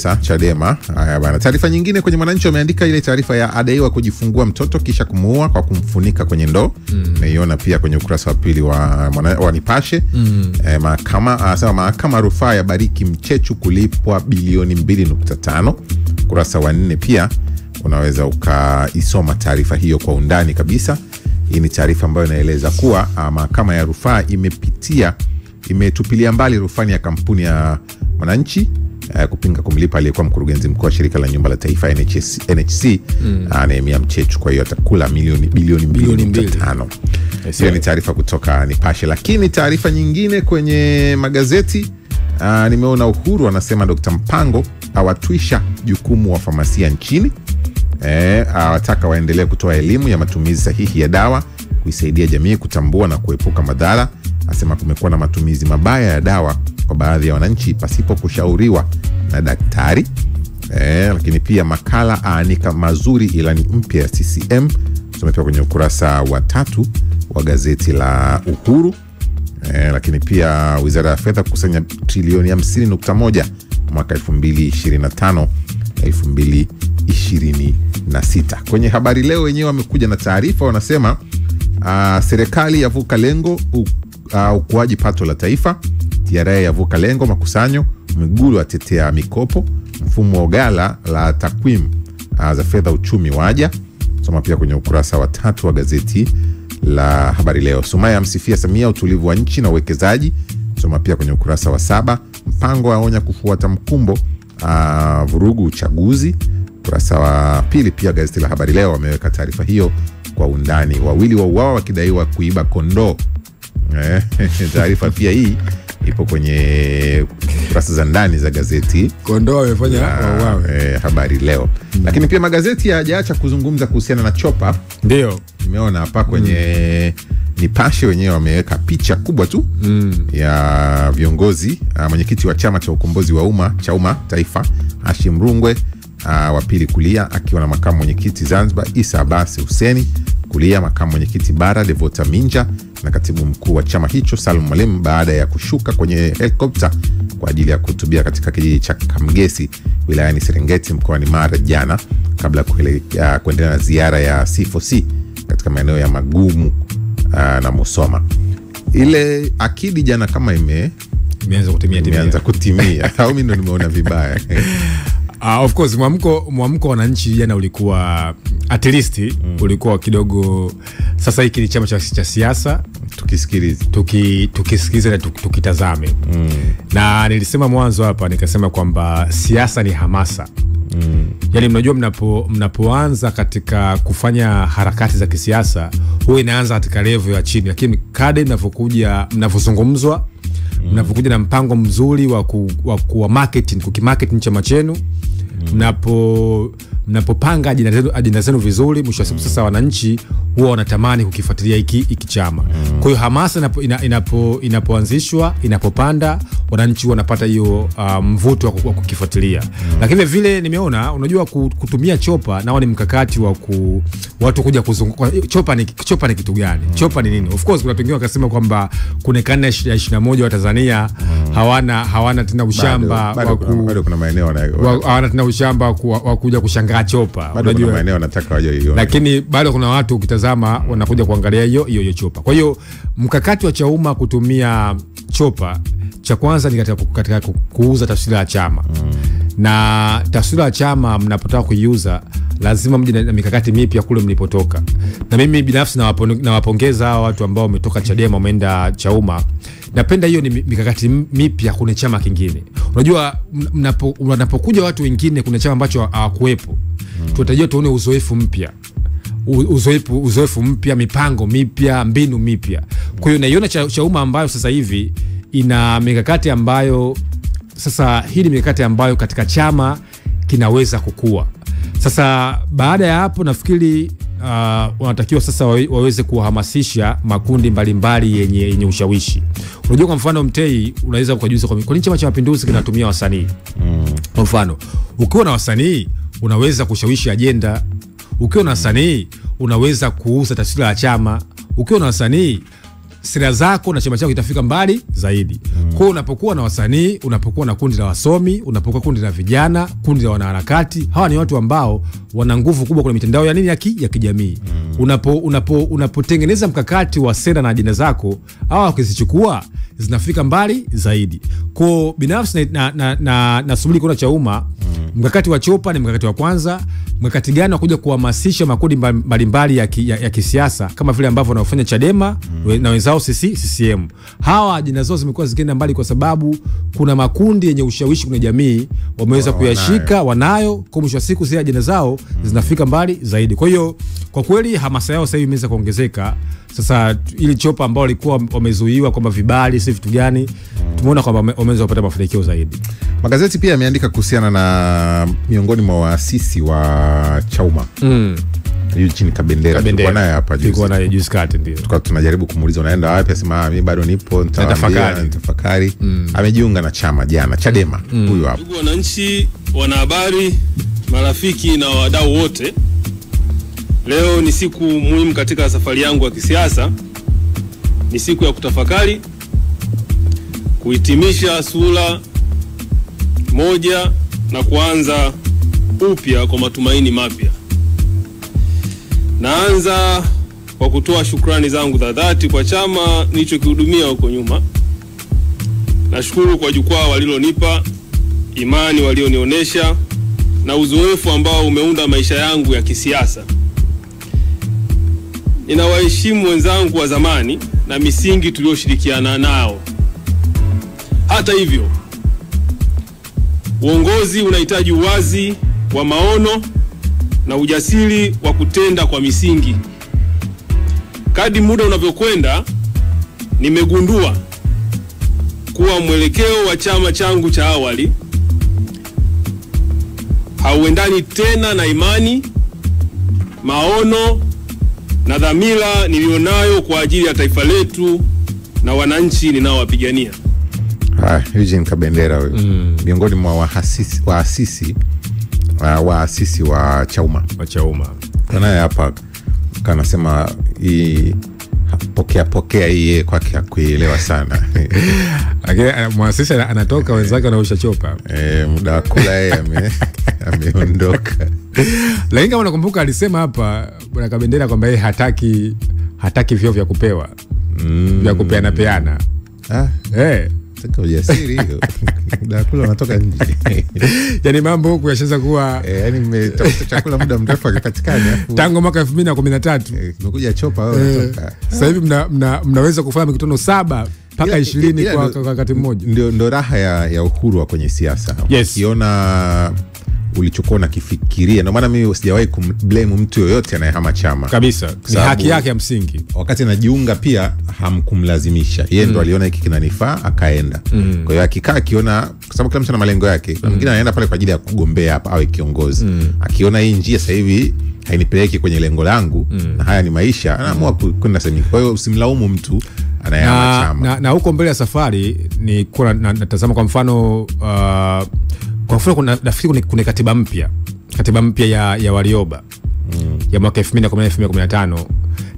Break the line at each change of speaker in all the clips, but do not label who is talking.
sasa Chadema. Haya bana, taarifa nyingine kwenye Mwananchi wameandika ile taarifa ya adaiwa kujifungua mtoto kisha kumuua kwa kumfunika kwenye ndoo. Naiona pia kwenye ukurasa wa pili wa Nipashe. Mahakama rufaa ya bariki Mchechu kulipwa bilioni 2.5. Ukurasa wa 4 pia unaweza ukaisoma taarifa hiyo kwa undani kabisa. Hii ni taarifa ambayo inaeleza kuwa mahakama ya rufaa imetupilia mbali rufani ya kampuni ya Mwananchi kupinga kumlipa aliyekuwa mkurugenzi mkuu wa shirika la nyumba la taifa NHC Nehemia Mchechu. Kwa hiyo atakula bilioni 2.5. Hiyo ni taarifa kutoka Nipashe. Lakini taarifa nyingine kwenye magazeti, nimeona Uhuru anasema Dr. Mpango awatwisha jukumu wa famasia nchini. Awataka waendelee kutoa elimu ya matumizi sahihi ya dawa kuisaidia jamii kutambua na kuepuka madhara. Asema kumekuwa na matumizi mabaya ya dawa kwa baadhi ya wananchi pasipo kushauriwa na daktari. Lakini pia makala aanika mazuri ilani mpya ya CCM. Tumepewa kwenye ukurasa wa 3 wa gazeti la Uhuru. Lakini pia Wizara ya Fedha kukusanya trilioni 50.1 mwaka 2025-2026. Kwenye Habari Leo wenyewe wamekuja na taarifa, wanasema serikali yavuka lengo ukuaji pato la taifa. TRA yavuka lengo makusanyo. Mwigulu atetea mikopo. Mfumo wa ghala la takwimu za fedha uchumi waja. Soma pia kwenye ukurasa wa 3 wa gazeti la Habari Leo. Sumaya amsifia Samia utulivu wa nchi na uwekezaji. Soma pia kwenye ukurasa wa 7. Mpango aonya kufuata mkumbo vurugu uchaguzi. Ukurasa wa 2 pia gazeti la Habari Leo wameweka taarifa hiyo kwa undani. Wawili wauawa wakidaiwa kuiba kondoo. Taarifa pia hii ipo kwenye kurasa za ndani za gazeti.
Kondoo wamefanya
Habari Leo. Lakini pia magazeti hayajaacha kuzungumza kuhusiana na Chopa.
Ndio
Nimeona hapa kwenye Nipashe wenyewe wameweka picha kubwa tu ya viongozi. Mwenyekiti wa chama cha ukombozi wa umma taifa Hashim Rungwe wa pili kulia, akiwa na makamu mwenyekiti Zanzibar Isa Abasi Huseni kulia, makamu mwenyekiti bara Devota Minja na katibu mkuu wa chama hicho Salum Mwalimu, baada ya kushuka kwenye helikopta kwa ajili ya kuhutubia katika kijiji cha Kamgesi wilayani Serengeti mkoani Mara jana, kabla kuendelea na ziara ya C4C katika maeneo ya Magumu na Musoma. Ile akidi jana kama imeanza kutimia au mimi ndo nimeona vibaya?
Of course mwamko wananchi jana ulikuwa at least ulikuwa kidogo. Sasa hiki ni chama cha siasa, tukisikilize na tukitazame. Na nilisema mwanzo hapa nikasema kwamba siasa ni hamasa. Yaani mnajua mnapoanza katika kufanya harakati za kisiasa huwa inaanza katika level ya chini, lakini kadri mnavozungumzwa mnapokuja na mpango mzuri wa marketing, kukimarketing chama chenu, mnapopanga ajenda zenu vizuri, mwisho wa siku sasa wananchi huwa wanatamani kukifuatilia hiki chama. Kwa hiyo hamasa inapoanzishwa, inapopanda, wananchi wanapata hiyo mvuto wa kukifuatilia. Lakini vile nimeona, unajua kutumia Chopa nao ni mkakati wa watu kuja kuzunguka. Chopa ni kitu gani? Chopa ni nini? Of course kuna wengine wakasema kwamba kuna karne ya 21 wa Tanzania hawana tena ushamba
bado kuna maeneo
hawana tena ushamba wa kuja kushangaa Chopa.
Unajua kuna maeneo wanataka waje hiyo.
Lakini bado kuna watu ukitazama wanakuja kuangalia hiyo Chopa. Kwa hiyo mkakati wa Chauma kutumia Chopa, cha kwanza ni katika kuuza taswira ya chama. Na taswira ya chama mnapotaka kuiuza lazima mje na mikakati mipya kule mlipotoka. Na mimi binafsi nawapongeza hao watu ambao wametoka Chadema wameenda Chauma. Napenda hiyo ni mikakati mipya kwenye chama kingine. Unajua mnapokuja watu wengine kuna chama ambacho hawakuepo, tunatarajia tuone uzoefu mpya. Uzoefu mpya, mipango mipya, mbinu mipya. Kwa hiyo naiona Chauma ambayo sasa hivi ina mikakati ambayo sasa hii ni mikakati ambayo katika chama kinaweza kukua. Sasa baada ya hapo nafikiri wanatakiwa sasa waweze kuhamasisha makundi mbalimbali yenye ushawishi. Unajua kwa mfano Mtei unaweza kujiuliza kwa nini Chama cha Mapinduzi kinatumia wasanii? Kwa mfano ukiwa na wasanii unaweza kushawishi ajenda. Ukiwa na wasanii unaweza kuuza taswira ya chama. Ukiwa na wasanii sera zako na chama chako kitafika mbali zaidi. Kwa hiyo unapokuwa na wasanii, unapokuwa na kundi la wasomi, unapokuwa kundi la vijana, kundi la wanaharakati, hawa ni watu ambao wana nguvu kubwa kwenye mitandao ya nini ya kijamii. Unapotengeneza mkakati wa sera na ajenda zako, hawa wakizichukua zinafika mbali zaidi. Kwa binafsi na subiri kuna Chauma, mkakati wa Chopa ni mkakati wa kwanza. Mkakati gani wa kuja kuhamasisha makundi mbalimbali ya kisiasa kama vile ambavyo wanaofanya Chadema na wenzao CCM. Hawa ajenda zao zimekuwa zikienda mbali kwa sababu kuna makundi yenye ushawishi kwenye jamii wameweza kuyashika, wanayo, kwa mwisho wa siku zile ajenda zao zinafika mbali zaidi. Kwa hiyo kwa kweli hamasa yao sasa hivi imeweza kuongezeka. Sasa ili Chopa ambao walikuwa wamezuiwa kwamba vibali si vitu gani, tumeona kwamba wameweza kupata mafanikio zaidi.
Magazeti pia yameandika kuhusiana na miongoni mwa waasisi wa Chauma. Eugene Kabendera. Tulikuwa naye hapa juzi.
Tulikuwa naye juzi kati ndio.
Tulikuwa tunajaribu kumuuliza unaenda wapi, asema mimi bado nipo nitafakari. Amejiunga na chama jana, Chadema. Huyu hapa.
Ndugu wananchi, wanahabari, marafiki na wadau wote. Leo ni siku muhimu katika safari yangu ya kisiasa. Ni siku ya kutafakari, kuhitimisha sura moja na kuanza upya kwa matumaini mapya. Naanza kwa kutoa shukrani zangu za dhati kwa chama nilichokihudumia huko nyuma. Nashukuru kwa jukwaa walilonipa, imani walionionyesha na uzoefu ambao umeunda maisha yangu ya kisiasa. Ninawaheshimu wenzangu wa zamani na misingi tulioshirikiana nao. Hata hivyo, uongozi unahitaji uwazi wa maono na ujasiri wa kutenda kwa misingi. Kadri muda unavyokwenda, nimegundua kuwa mwelekeo wa chama changu cha awali hauendani tena na imani, maono na dhamira nilionayo kwa ajili ya taifa letu na wananchi ninaowapigania.
Eugene Kabendera huyo. Miongoni mwa waasisi wa Chauma. Naye hapa kanasema hii pokea hii kwake kuielewa sana.
Muasisi anatoka, wenzake wanausha Chopa.
Muda wa kula yeye ameondoka.
Lakini kama unakumbuka alisema hapa Bwana Kabendera kwamba yeye hataki vyo vya kupewa. Vya kupeana.
Sika ujasiri hiyo. Muda kula unatoka nje.
Yaani mambo huku yashaanza kuwa
yaani mmetafuta chakula muda mrefu akipatikana.
Tangu mwaka 2013.
Umekuja Chopa wewe unatoka.
Sasa hivi mnaweza kufanya mikutano 7 mpaka 20 kwa wakati mmoja.
Ndio raha ya uhuru wa kwenye siasa. Ukiona ulichokuwa unakifikiria. Ndio maana mimi sijawahi kumblame mtu yoyote anayehama chama.
Kabisa. Ni haki yake ya msingi.
Wakati anajiunga pia hamkumlazimisha. Yeye ndo aliona hiki kinanifaa akaenda. Kwa hiyo akikaa akiona, kwa sababu kila mtu ana malengo yake. Mwingine anaenda pale kwa ajili ya kugombea hapa awe kiongozi. Akiona hii njia sasa hivi hainipeleki kwenye lengo langu na haya ni maisha, anaamua kwenda sehemu. Kwa hiyo usimlaumu mtu anayehama chama.
Na huko mbele ya safari ni kuna natazama kwa mfano nafikiri kuna katiba mpya ya Warioba ya mwaka 2015,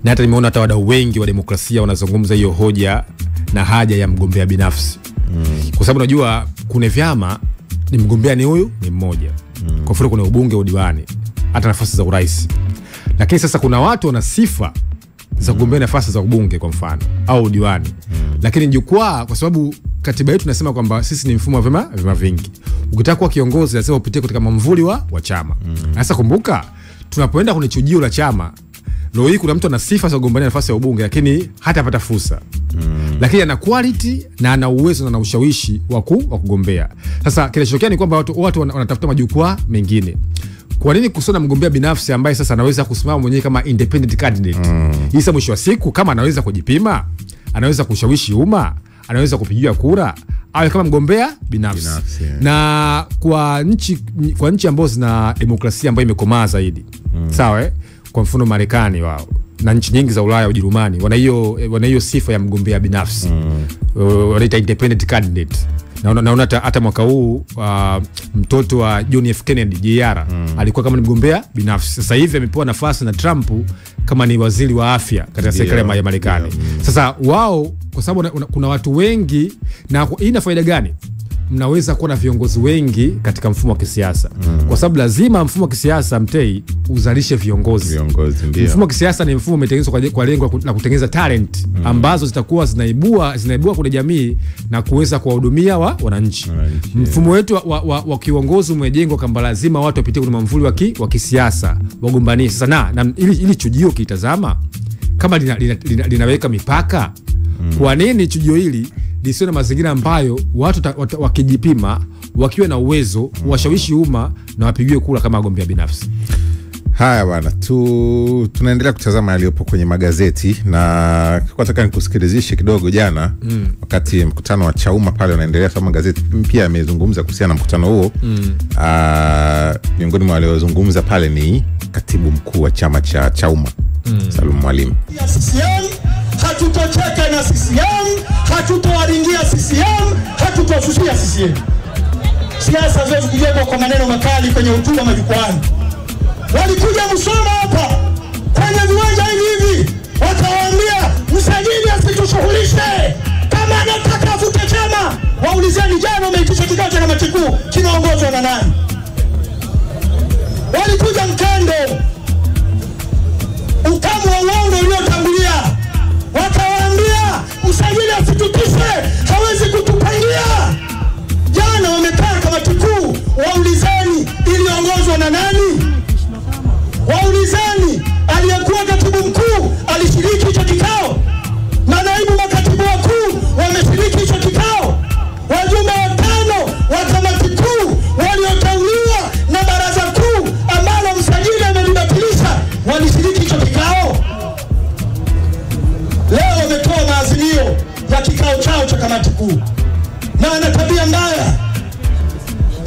na hata nimeona hata wadau wengi wa demokrasia wanazungumza hiyo hoja na haja ya mgombea binafsi. Kwa sababu unajua kuna vyama ni mgombea ni huyu ni mmoja. Kwa mfano kuna ubunge, udiwani, hata nafasi za urais. Lakini sasa kuna watu wana sifa za kugombea nafasi za ubunge kwa mfano au udiwani. Lakini jukwaa, kwa sababu katiba yetu inasema kwamba sisi ni mfumo wa vyama vingi. Ukitaka kuwa kiongozi lazima upitie katika mamvuli wa chama. Sasa kumbuka, tunapoenda kwenye chujio la chama, leo hii kuna mtu ana sifa za kugombea nafasi ya ubunge lakini hatapata fursa. Lakini ana quality na ana uwezo na ana ushawishi wa kugombea. Sasa kinachotokea ni kwamba watu wanatafuta majukwaa mengine. Kwa nini kusona mgombea binafsi ambaye sasa anaweza kusimama mwenyewe kama independent candidate? Hisa mwisho wa siku kama anaweza kujipima, anaweza kushawishi umma, anaweza kupigia kura, awe kama mgombea binafsi. Na kwa nchi ambazo zina demokrasia ambayo imekomaa zaidi. Sawa Kwa mfano Marekani wao na nchi nyingi za Ulaya, Ujerumani wana hiyo sifa ya mgombea binafsi. Wanaita independent candidate. naona hata mwaka huu mtoto wa John F Kennedy JR alikuwa kama ni mgombea binafsi. Sasa hivi amepewa nafasi na Trump kama ni waziri wa afya katika serikali ya Marekani. Sasa wao kwa sababu kuna watu wengi, na hii ina faida gani? Mnaweza kuwa na viongozi wengi katika mfumo wa kisiasa. Kwa sababu lazima mfumo wa kisiasa Mtei uzalishe viongozi. Mfumo wa kisiasa ni mfumo umetengenezwa kwa lengo la kutengeneza talent ambazo zitakuwa zinaibua kwenye jamii na kuweza kuwahudumia wananchi. Mfumo wetu wa kiongozi umejengwa kwamba lazima watu wapitie kwenye mvuli wa kisiasa, wagombanie. Sasa na ili chujio kitazama kama linaweka mipaka, kwa nini chujio hili lisiwe na mazingira ambayo watu wakijipima wakiwa na uwezo washawishi umma na wapigiwe kula kama wagombea binafsi?
Haya bwana, tunaendelea kutazama yaliyopo kwenye magazeti, na nataka nikusikilizishe kidogo. Jana wakati mkutano wa Chauma pale unaendelea, sababu magazeti pia yamezungumza kuhusiana na mkutano huo. Miongoni mwa waliozungumza pale ni katibu mkuu wa chama cha Chauma Salum Mwalimu.
Hatutocheka na CCM, hatutowaringia CCM, hatutosusia CCM. Siasa zote kujengwa kwa maneno makali kwenye hotuba majukwani. Walikuja Musoma hapa kwenye viwanja hivi, wakawaambia msajili asitushughulishe, kama anataka afute chama. Waulizeni jana umeitisha kikao cha kamati kuu kinaongozwa na nani? Walikuja Mkando, utamu wa uongo uliotangulia, wakawaambia msajili asitutishe, hawezi kutupangia. Jana wamekaa kamati kuu, waulizeni iliongozwa na nani? Waulizeni aliyekuwa katibu mkuu alishiriki hicho kikao, na naibu makatibu wakuu wameshiriki hicho kikao. Wajumbe 5 wa kamati kuu walioteuliwa na baraza kuu ambalo msajili amelibatilisha walishiriki hicho kikao. Leo wametoa maazimio ya kikao chao cha kamati kuu, na ana tabia mbaya.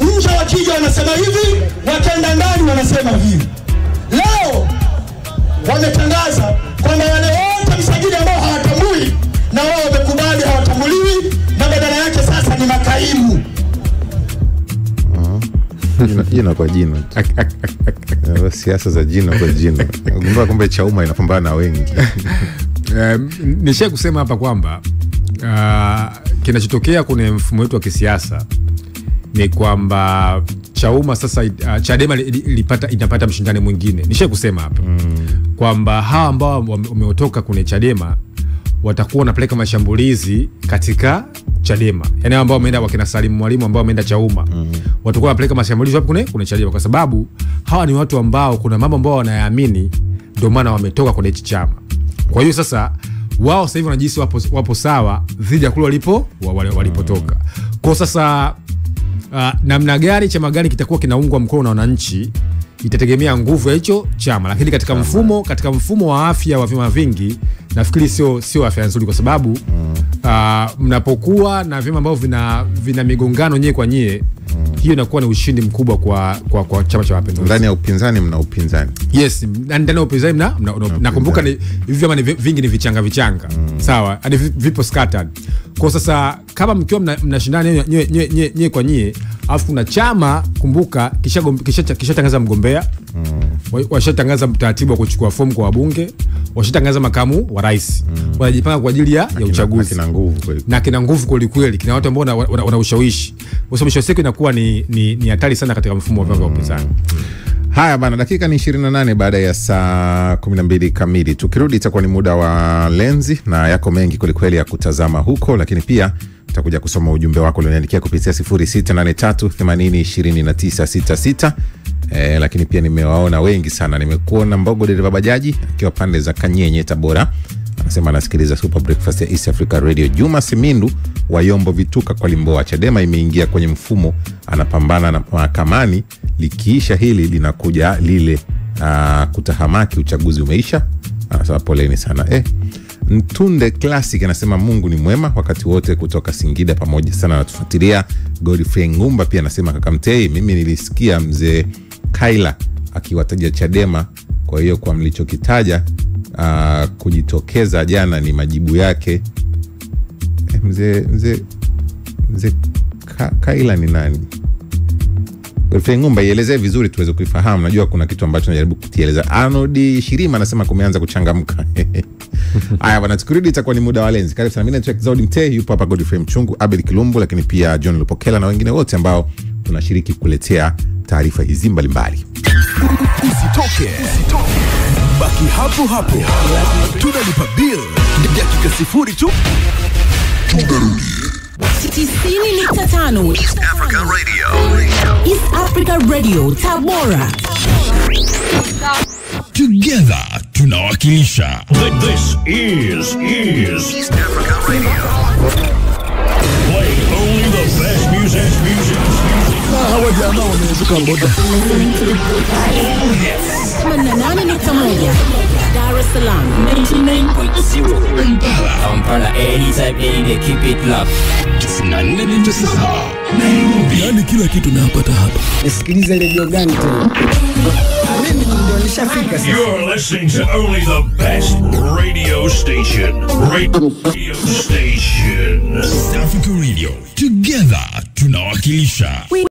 Nje wakija wanasema hivi, wakaenda ndani wanasema hivi. Leo wametangaza kwamba wale wote msajili ambao hawatambui na wao wamekubali hawatambuliwi, na badala yake sasa ni makaimu.
Jina kwa jina. Siasa za jina kwa jina. Gundua kumbe Chauma inapambana na wengi.
Nisha kusema hapa kwamba kinachotokea kwenye mfumo wetu wa kisiasa ni kwamba Chauma sasa Chadema inapata mshindani mwingine. Nisha kusema hapa kwamba hawa ambao wameotoka kwenye Chadema watakuwa wanapeleka mashambulizi katika Chadema. Yaani ambao wameenda wakina Salim Mwalimu ambao wameenda Chauma, watakuwa wanapeleka mashambulizi wapi kwenye Chadema, kwa sababu hawa ni watu ambao kuna mambo ambao wanayaamini, ndio maana wametoka kwenye chama. Kwa hiyo sasa wao sasa hivi wanajisi wapo sawa dhidi ya kule walipotoka. Kwa sasa namna gani chama gani kitakuwa kinaungwa mkono na wananchi itategemea nguvu ya hicho chama, lakini katika mfumo wa afya wa vyama vingi nafikiri sio afya nzuri, kwa sababu mnapokuwa na vyama ambavyo vina migongano nyewe kwa nyewe, hiyo inakuwa ni ushindi mkubwa kwa chama cha Mapinduzi.
Ndani ya upinzani mna upinzani.
Yes, ndani ya upinzani nakumbuka ni hivi vyama vingi ni vichanga. Sawa, hadi vipo scattered. Kwa sasa kama mkiwa mnashindana nyewe kwa nyewe, alafu kuna chama kumbuka kisha tangaza mgombea, washatangaza taratibu wa kuchukua fomu kwa wabunge, washatangaza makamu wa rais, wanajipanga kwa ajili ya uchaguzi. Kina nguvu kweli kweli, kina watu ambao wana ushawishi. Kwa sababu siku inakuwa ni hatari sana katika mfumo wa vyama vya upinzani.
Haya bana, dakika ni 28 baada ya saa 12 kamili. Tukirudi itakuwa ni muda wa lenzi, na yako mengi kweli kweli ya kutazama huko, lakini pia tutakuja kusoma ujumbe wako ulioniandikia kupitia 0683802966. Lakini pia nimewaona wengi sana. Nimekuona Mbogo dereva bajaji akiwa pande za Kanyenye Tabora, anasema anasikiliza Super Breakfast ya East Africa Radio. Juma Simindu wa Yombo Vituka kwa Limboa, Chadema imeingia kwenye mfumo, anapambana na mahakamani, likiisha hili linakuja lile kutahamaki, uchaguzi umeisha. Anasema poleni sana. Ntunde Classic anasema Mungu ni mwema wakati wote kutoka Singida, pamoja sana natufuatilia. Godfrey Ngumba pia anasema kaka Mtei, mimi nilisikia mzee Kaila akiwataja Chadema, kwa hiyo kwa mlichokitaja kujitokeza jana ni majibu yake. Mzee Kaila ni nani? Godfrey Ngumba, ielezee vizuri tuweze kuifahamu. Najua kuna kitu ambacho najaribu kutieleza. Arnold Shirima anasema kumeanza kuchangamka. Haya bwana, tukurudi itakuwa ni muda wa Lenzi. Karibu sana. Mimi naitwa Zaudi Mte, yupo hapa Godfrey Mchungu, Abel Kilumbu, lakini pia John Lupokela na wengine wote ambao tunashiriki kuletea taarifa hizi mbalimbali.
Usitoke. Baki hapo hapo. Tunalipa bill. Dakika 0 tu. Tunarudi.
90.5 East Africa Radio. East Africa Radio Tabora.
Together tunawakilisha. This is East Africa Radio. Play only the best music. Hawa jamaa wamezuka boda.
88.1 Dar es Salaam.
99.0 Kampala, anytime, any day, keep it locked.
94.9 Nairobi. Yani kila kitu napata hapa.
Nisikilize radio gani tena? Mimi ndio nishafika sasa.
You're listening to only the best radio station. Radio station. East Africa Radio. Together tunawakilisha.